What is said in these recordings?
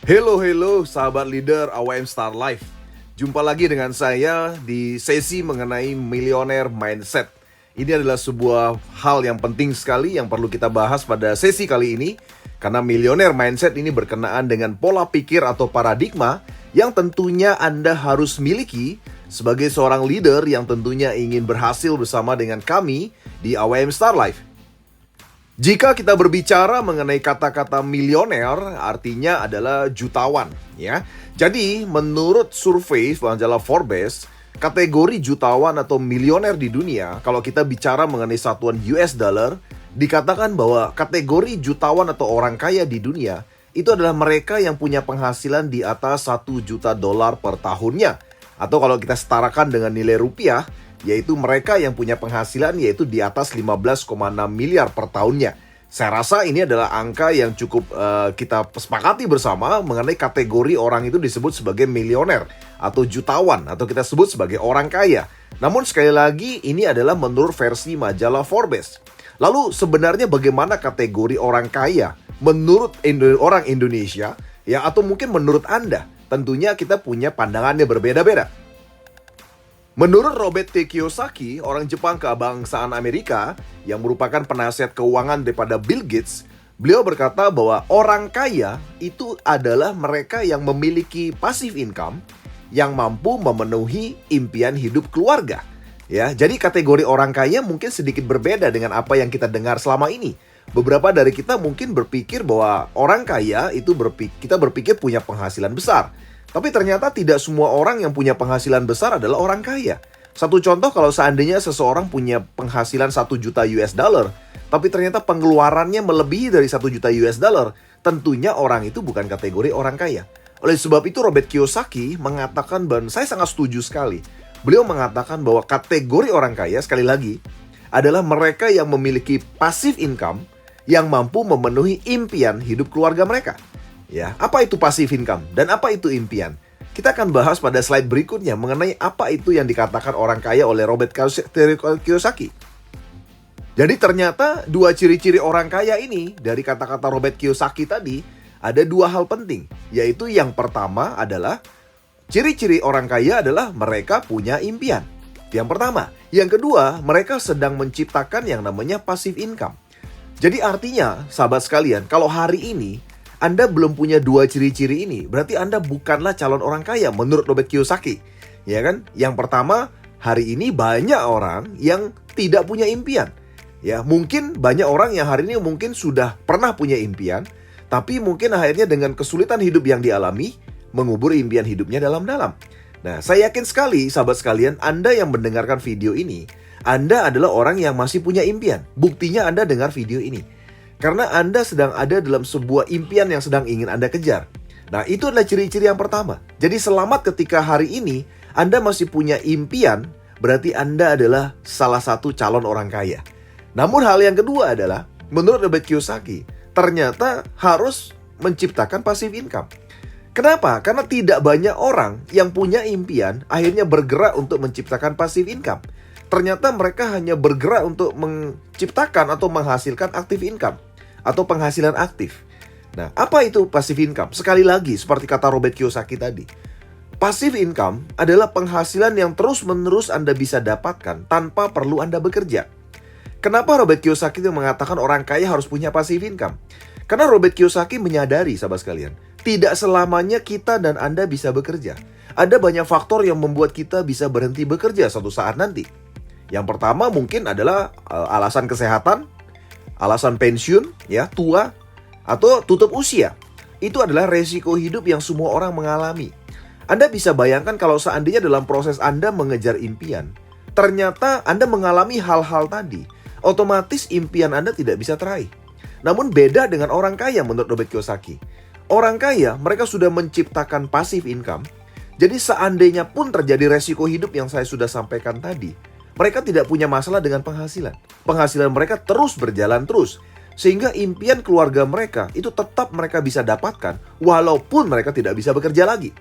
Hello sahabat leader AWM Star Life. Jumpa lagi dengan saya di sesi mengenai millionaire mindset. Ini adalah sebuah hal yang penting sekali yang perlu kita bahas pada sesi kali ini. Karena millionaire mindset ini berkenaan dengan pola pikir atau paradigma yang tentunya Anda harus miliki sebagai seorang leader yang tentunya ingin berhasil bersama dengan kami di AWM Star Life. Jika kita berbicara mengenai kata-kata milioner, artinya adalah jutawan, ya. Jadi, menurut survei majalah Forbes, kategori jutawan atau milioner di dunia, kalau kita bicara mengenai satuan US dollar, dikatakan bahwa kategori jutawan atau orang kaya di dunia itu adalah mereka yang punya penghasilan di atas 1 juta dolar per tahunnya. Atau kalau kita setarakan dengan nilai rupiah, yaitu mereka yang punya penghasilan yaitu di atas 15,6 miliar per tahunnya. Saya rasa ini adalah angka yang cukup kita sepakati bersama mengenai kategori orang itu disebut sebagai milioner atau jutawan atau kita sebut sebagai orang kaya. Namun sekali lagi ini adalah menurut versi majalah Forbes. Lalu sebenarnya bagaimana kategori orang kaya menurut orang Indonesia ya atau mungkin menurut Anda? Tentunya kita punya pandangannya berbeda-beda. Menurut Robert T. Kiyosaki, orang Jepang kebangsaan Amerika yang merupakan penasihat keuangan daripada Bill Gates, beliau berkata bahwa orang kaya itu adalah mereka yang memiliki passive income yang mampu memenuhi impian hidup keluarga. Ya, jadi kategori orang kaya mungkin sedikit berbeda dengan apa yang kita dengar selama ini. Beberapa dari kita mungkin berpikir bahwa orang kaya itu kita berpikir punya penghasilan besar. Tapi ternyata tidak semua orang yang punya penghasilan besar adalah orang kaya. Satu contoh kalau seandainya seseorang punya penghasilan 1 juta US dollar, tapi ternyata pengeluarannya melebihi dari 1 juta US dollar, tentunya orang itu bukan kategori orang kaya. Oleh sebab itu Robert Kiyosaki mengatakan, dan saya sangat setuju sekali. Beliau mengatakan bahwa kategori orang kaya, sekali lagi, adalah mereka yang memiliki passive income yang mampu memenuhi impian hidup keluarga mereka. Ya, apa itu passive income dan apa itu impian? Kita akan bahas pada slide berikutnya mengenai apa itu yang dikatakan orang kaya oleh Robert Kiyosaki. Jadi ternyata dua ciri-ciri orang kaya ini dari kata-kata Robert Kiyosaki tadi ada dua hal penting, yaitu yang pertama adalah ciri-ciri orang kaya adalah mereka punya impian. Yang pertama, yang kedua, mereka sedang menciptakan yang namanya passive income. Jadi artinya, sahabat sekalian, kalau hari ini Anda belum punya dua ciri-ciri ini, berarti Anda bukanlah calon orang kaya menurut Robert Kiyosaki. Ya kan? Yang pertama, hari ini banyak orang yang tidak punya impian. Ya, mungkin banyak orang yang hari ini mungkin sudah pernah punya impian, tapi mungkin akhirnya dengan kesulitan hidup yang dialami, mengubur impian hidupnya dalam-dalam. Nah, saya yakin sekali, sahabat sekalian, Anda yang mendengarkan video ini, Anda adalah orang yang masih punya impian. Buktinya Anda dengar video ini. Karena Anda sedang ada dalam sebuah impian yang sedang ingin Anda kejar. Nah, itu adalah ciri-ciri yang pertama. Jadi selamat ketika hari ini Anda masih punya impian, berarti Anda adalah salah satu calon orang kaya. Namun hal yang kedua adalah, menurut Robert Kiyosaki, ternyata harus menciptakan passive income. Kenapa? Karena tidak banyak orang yang punya impian akhirnya bergerak untuk menciptakan passive income. Ternyata mereka hanya bergerak untuk menciptakan atau menghasilkan active income atau penghasilan aktif. Nah, apa itu passive income? Sekali lagi, seperti kata Robert Kiyosaki tadi, passive income adalah penghasilan yang terus-menerus Anda bisa dapatkan tanpa perlu Anda bekerja. Kenapa Robert Kiyosaki itu mengatakan orang kaya harus punya passive income? Karena Robert Kiyosaki menyadari, sahabat sekalian, tidak selamanya kita dan Anda bisa bekerja. Ada banyak faktor yang membuat kita bisa berhenti bekerja suatu saat nanti. Yang pertama mungkin adalah alasan kesehatan, alasan pensiun, ya, tua, atau tutup usia. Itu adalah resiko hidup yang semua orang mengalami. Anda bisa bayangkan kalau seandainya dalam proses Anda mengejar impian, ternyata Anda mengalami hal-hal tadi, otomatis impian Anda tidak bisa teraih. Namun beda dengan orang kaya menurut Robert Kiyosaki. Orang kaya, mereka sudah menciptakan passive income. Jadi seandainya pun terjadi resiko hidup yang saya sudah sampaikan tadi, mereka tidak punya masalah dengan penghasilan. Penghasilan mereka terus berjalan terus. Sehingga impian keluarga mereka itu tetap mereka bisa dapatkan walaupun mereka tidak bisa bekerja lagi.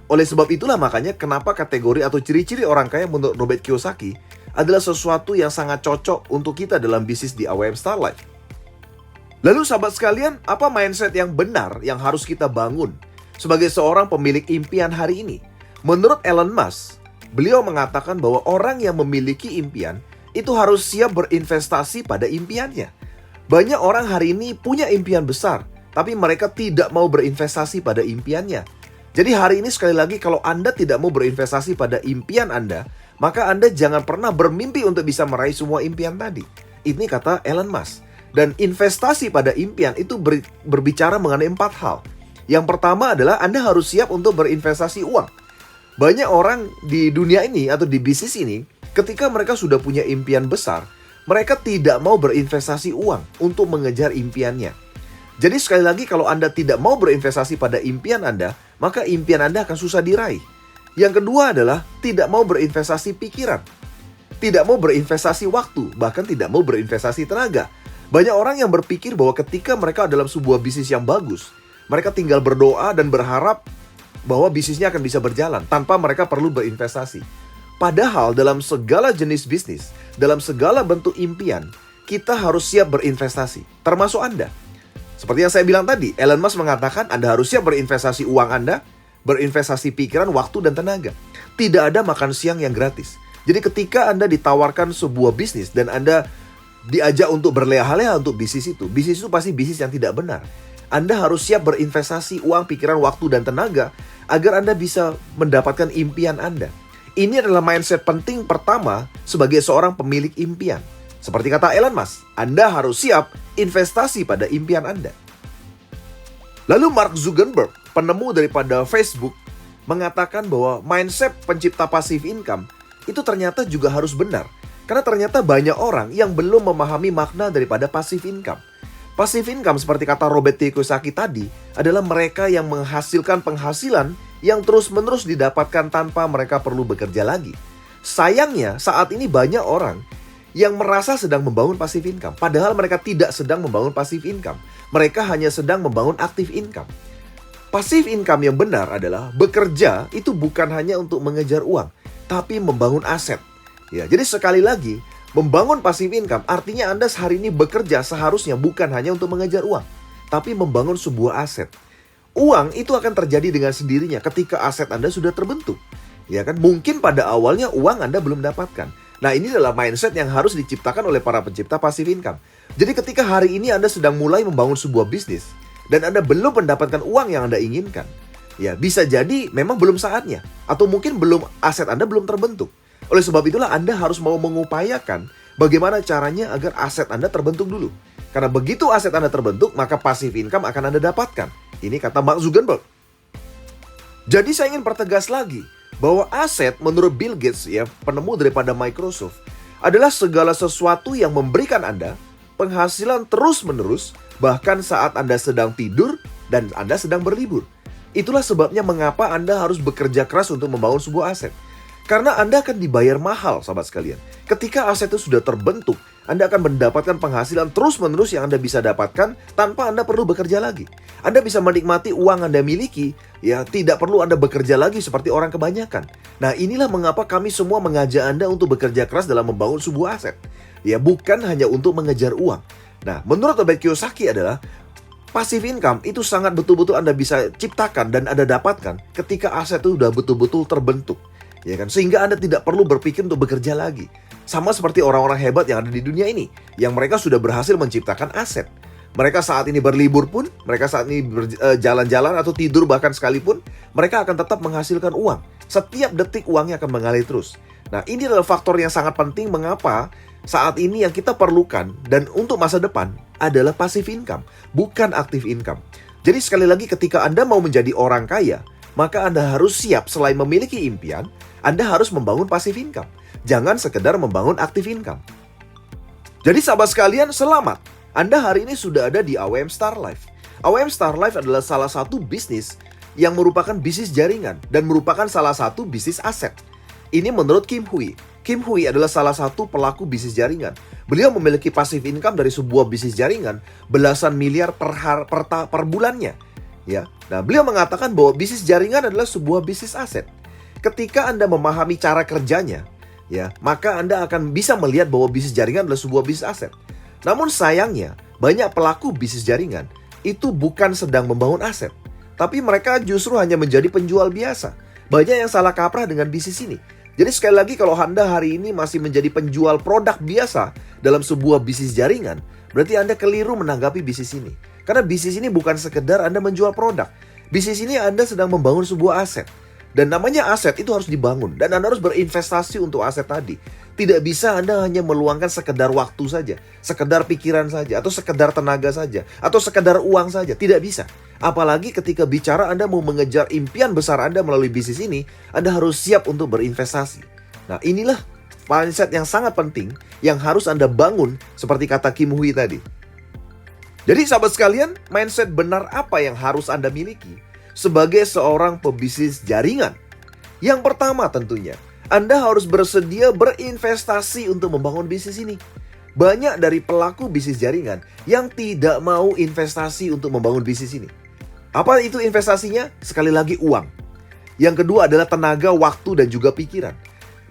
Oleh sebab itulah makanya kenapa kategori atau ciri-ciri orang kaya menurut Robert Kiyosaki adalah sesuatu yang sangat cocok untuk kita dalam bisnis di AWM Star Life. Lalu sahabat sekalian, apa mindset yang benar yang harus kita bangun sebagai seorang pemilik impian hari ini. Menurut Elon Musk, beliau mengatakan bahwa orang yang memiliki impian itu harus siap berinvestasi pada impiannya. Banyak orang hari ini punya impian besar, tapi mereka tidak mau berinvestasi pada impiannya. Jadi hari ini sekali lagi, kalau Anda tidak mau berinvestasi pada impian Anda, maka Anda jangan pernah bermimpi untuk bisa meraih semua impian tadi. Ini kata Elon Musk. Dan investasi pada impian itu berbicara mengenai 4 hal. Yang pertama adalah Anda harus siap untuk berinvestasi uang. Banyak orang di dunia ini atau di bisnis ini, ketika mereka sudah punya impian besar, mereka tidak mau berinvestasi uang untuk mengejar impiannya. Jadi sekali lagi, kalau Anda tidak mau berinvestasi pada impian Anda, maka impian Anda akan susah diraih. Yang kedua adalah tidak mau berinvestasi pikiran. Tidak mau berinvestasi waktu, bahkan tidak mau berinvestasi tenaga. Banyak orang yang berpikir bahwa ketika mereka dalam sebuah bisnis yang bagus, mereka tinggal berdoa dan berharap bahwa bisnisnya akan bisa berjalan tanpa mereka perlu berinvestasi. Padahal dalam segala jenis bisnis, dalam segala bentuk impian, kita harus siap berinvestasi, termasuk Anda. Seperti yang saya bilang tadi, Elon Musk mengatakan Anda harus siap berinvestasi uang Anda, berinvestasi pikiran, waktu, dan tenaga. Tidak ada makan siang yang gratis. Jadi ketika Anda ditawarkan sebuah bisnis dan Anda diajak untuk berleha-leha untuk bisnis itu pasti bisnis yang tidak benar. Anda harus siap berinvestasi uang, pikiran, waktu, dan tenaga agar Anda bisa mendapatkan impian Anda. Ini adalah mindset penting pertama sebagai seorang pemilik impian. Seperti kata Elon Musk, Anda harus siap investasi pada impian Anda. Lalu Mark Zuckerberg, penemu daripada Facebook, mengatakan bahwa mindset pencipta passive income itu ternyata juga harus benar. Karena ternyata banyak orang yang belum memahami makna daripada passive income. Passive income, seperti kata Robert T. Kiyosaki tadi, adalah mereka yang menghasilkan penghasilan yang terus-menerus didapatkan tanpa mereka perlu bekerja lagi. Sayangnya, saat ini banyak orang yang merasa sedang membangun passive income, padahal mereka tidak sedang membangun passive income. Mereka hanya sedang membangun active income. Passive income yang benar adalah bekerja itu bukan hanya untuk mengejar uang, tapi membangun aset. Ya, jadi sekali lagi, membangun passive income artinya Anda hari ini bekerja seharusnya bukan hanya untuk mengejar uang, tapi membangun sebuah aset. Uang itu akan terjadi dengan sendirinya ketika aset Anda sudah terbentuk. Ya kan, mungkin pada awalnya uang Anda belum dapatkan. Nah, ini adalah mindset yang harus diciptakan oleh para pencipta passive income. Jadi ketika hari ini Anda sedang mulai membangun sebuah bisnis dan Anda belum mendapatkan uang yang Anda inginkan, ya bisa jadi memang belum saatnya, atau mungkin aset Anda belum terbentuk. Oleh sebab itulah Anda harus mau mengupayakan bagaimana caranya agar aset Anda terbentuk dulu. Karena begitu aset Anda terbentuk, maka passive income akan Anda dapatkan. Ini kata Mark Zuckerberg. Jadi saya ingin pertegas lagi bahwa aset menurut Bill Gates, ya, penemu daripada Microsoft, adalah segala sesuatu yang memberikan Anda penghasilan terus-menerus bahkan saat Anda sedang tidur dan Anda sedang berlibur. Itulah sebabnya mengapa Anda harus bekerja keras untuk membangun sebuah aset. Karena Anda akan dibayar mahal, sahabat sekalian. Ketika aset itu sudah terbentuk, Anda akan mendapatkan penghasilan terus-menerus yang Anda bisa dapatkan tanpa Anda perlu bekerja lagi. Anda bisa menikmati uang Anda miliki, ya tidak perlu Anda bekerja lagi seperti orang kebanyakan. Nah, inilah mengapa kami semua mengajak Anda untuk bekerja keras dalam membangun sebuah aset. Ya, bukan hanya untuk mengejar uang. Nah, menurut Robert Kiyosaki adalah passive income itu sangat betul-betul Anda bisa ciptakan dan Anda dapatkan ketika aset itu sudah betul-betul terbentuk. Ya kan? Sehingga Anda tidak perlu berpikir untuk bekerja lagi. Sama seperti orang-orang hebat yang ada di dunia ini, yang mereka sudah berhasil menciptakan aset. Mereka saat ini berlibur pun, mereka saat ini jalan-jalan atau tidur bahkan sekalipun, mereka akan tetap menghasilkan uang. Setiap detik uangnya akan mengalir terus. Nah, ini adalah faktor yang sangat penting mengapa saat ini yang kita perlukan dan untuk masa depan adalah passive income, bukan active income. Jadi sekali lagi, ketika Anda mau menjadi orang kaya, maka Anda harus siap selain memiliki impian, Anda harus membangun passive income. Jangan sekedar membangun active income. Jadi sahabat sekalian, selamat. Anda hari ini sudah ada di AWM Star Life. AWM Star Life adalah salah satu bisnis yang merupakan bisnis jaringan dan merupakan salah satu bisnis aset. Ini menurut Kim Hui. Kim Hui adalah salah satu pelaku bisnis jaringan. Beliau memiliki passive income dari sebuah bisnis jaringan belasan miliar per bulannya. Ya. Nah, beliau mengatakan bahwa bisnis jaringan adalah sebuah bisnis aset. Ketika Anda memahami cara kerjanya, ya, maka Anda akan bisa melihat bahwa bisnis jaringan adalah sebuah bisnis aset. Namun sayangnya, banyak pelaku bisnis jaringan itu bukan sedang membangun aset. tapi mereka justru hanya menjadi penjual biasa. Banyak yang salah kaprah dengan bisnis ini. Jadi sekali lagi, kalau Anda hari ini masih menjadi penjual produk biasa dalam sebuah bisnis jaringan, berarti Anda keliru menanggapi bisnis ini. Karena bisnis ini bukan sekedar Anda menjual produk. Bisnis ini Anda sedang membangun sebuah aset. Dan namanya aset itu harus dibangun. Dan Anda harus berinvestasi untuk aset tadi. Tidak bisa Anda hanya meluangkan sekedar waktu saja, sekedar pikiran saja, atau sekedar tenaga saja, atau sekedar uang saja. Tidak bisa. Apalagi ketika bicara Anda mau mengejar impian besar Anda melalui bisnis ini, Anda harus siap untuk berinvestasi. Nah, inilah mindset yang sangat penting yang harus Anda bangun seperti kata Kim Hui tadi. Jadi sahabat sekalian, mindset benar apa yang harus Anda miliki sebagai seorang pebisnis jaringan? Yang pertama tentunya, Anda harus bersedia berinvestasi untuk membangun bisnis ini. Banyak dari pelaku bisnis jaringan yang tidak mau investasi untuk membangun bisnis ini. Apa itu investasinya? Sekali lagi, uang. Yang kedua adalah tenaga, waktu, dan juga pikiran.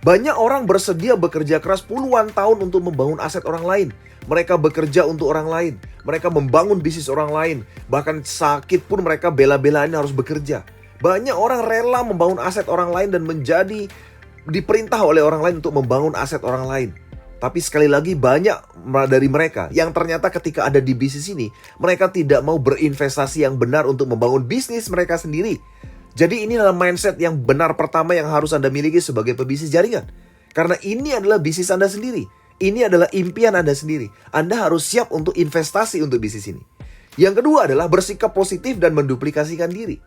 Banyak orang bersedia bekerja keras puluhan tahun untuk membangun aset orang lain. Mereka bekerja untuk orang lain. Mereka membangun bisnis orang lain. Bahkan sakit pun mereka bela-belain harus bekerja. Banyak orang rela membangun aset orang lain dan menjadi diperintah oleh orang lain untuk membangun aset orang lain. Tapi sekali lagi, banyak dari mereka yang ternyata ketika ada di bisnis ini, mereka tidak mau berinvestasi yang benar untuk membangun bisnis mereka sendiri. Jadi ini adalah mindset yang benar pertama yang harus Anda miliki sebagai pebisnis jaringan. Karena ini adalah bisnis Anda sendiri. Ini adalah impian Anda sendiri. Anda harus siap untuk investasi untuk bisnis ini. Yang kedua adalah bersikap positif dan menduplikasikan diri.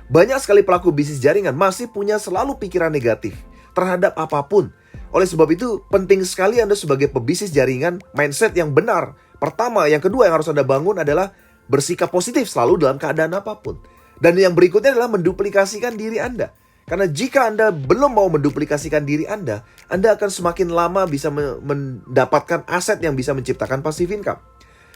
Banyak sekali pelaku bisnis jaringan masih punya selalu pikiran negatif terhadap apapun. Oleh sebab itu, penting sekali Anda sebagai pebisnis jaringan, mindset yang benar. Pertama, yang kedua yang harus Anda bangun adalah bersikap positif selalu dalam keadaan apapun. Dan yang berikutnya adalah menduplikasikan diri Anda. Karena jika Anda belum mau menduplikasikan diri Anda akan semakin lama bisa mendapatkan aset yang bisa menciptakan passive income.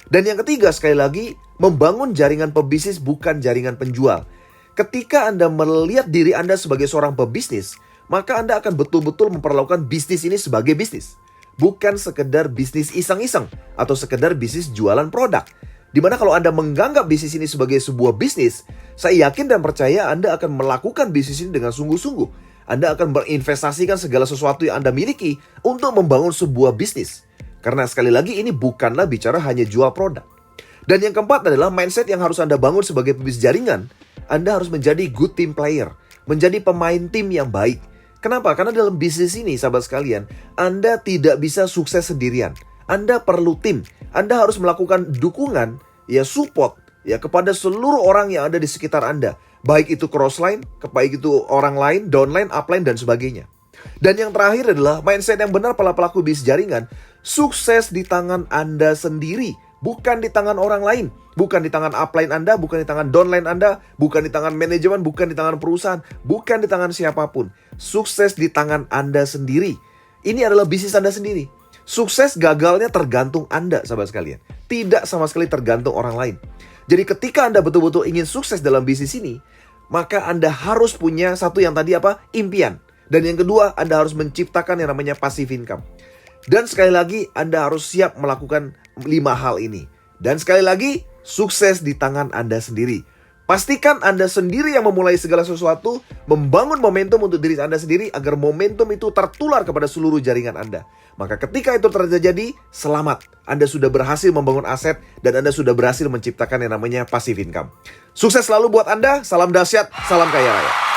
Dan yang ketiga, sekali lagi, membangun jaringan pebisnis bukan jaringan penjual. Ketika Anda melihat diri Anda sebagai seorang pebisnis, maka Anda akan betul-betul memperlakukan bisnis ini sebagai bisnis. Bukan sekedar bisnis iseng-iseng atau sekedar bisnis jualan produk. Dimana kalau Anda menganggap bisnis ini sebagai sebuah bisnis, saya yakin dan percaya Anda akan melakukan bisnis ini dengan sungguh-sungguh. Anda akan berinvestasikan segala sesuatu yang Anda miliki untuk membangun sebuah bisnis. Karena sekali lagi ini bukanlah bicara hanya jual produk. Dan yang keempat adalah mindset yang harus Anda bangun sebagai pebisnis jaringan. Anda harus menjadi good team player, menjadi pemain tim yang baik. Kenapa? Karena dalam bisnis ini, sahabat sekalian, Anda tidak bisa sukses sendirian. Anda perlu tim. Anda harus melakukan dukungan, support, kepada seluruh orang yang ada di sekitar Anda. Baik itu crossline, baik itu orang lain, downline, upline, dan sebagainya. Dan yang terakhir adalah mindset yang benar para pelaku bisnis jaringan. Sukses di tangan Anda sendiri, bukan di tangan orang lain. Bukan di tangan upline Anda, bukan di tangan downline Anda, bukan di tangan manajemen, bukan di tangan perusahaan, bukan di tangan siapapun. Sukses di tangan Anda sendiri. Ini adalah bisnis Anda sendiri. Sukses gagalnya tergantung Anda, sahabat sekalian. Tidak sama sekali tergantung orang lain. Jadi ketika Anda betul-betul ingin sukses dalam bisnis ini, maka Anda harus punya satu yang tadi impian. Dan yang kedua, Anda harus menciptakan yang namanya passive income. Dan sekali lagi, Anda harus siap melakukan 5 hal ini. Dan sekali lagi, sukses di tangan Anda sendiri. Pastikan Anda sendiri yang memulai segala sesuatu, membangun momentum untuk diri Anda sendiri agar momentum itu tertular kepada seluruh jaringan Anda. Maka ketika itu terjadi, selamat. Anda sudah berhasil membangun aset dan Anda sudah berhasil menciptakan yang namanya passive income. Sukses selalu buat Anda, salam dahsyat, salam kaya raya.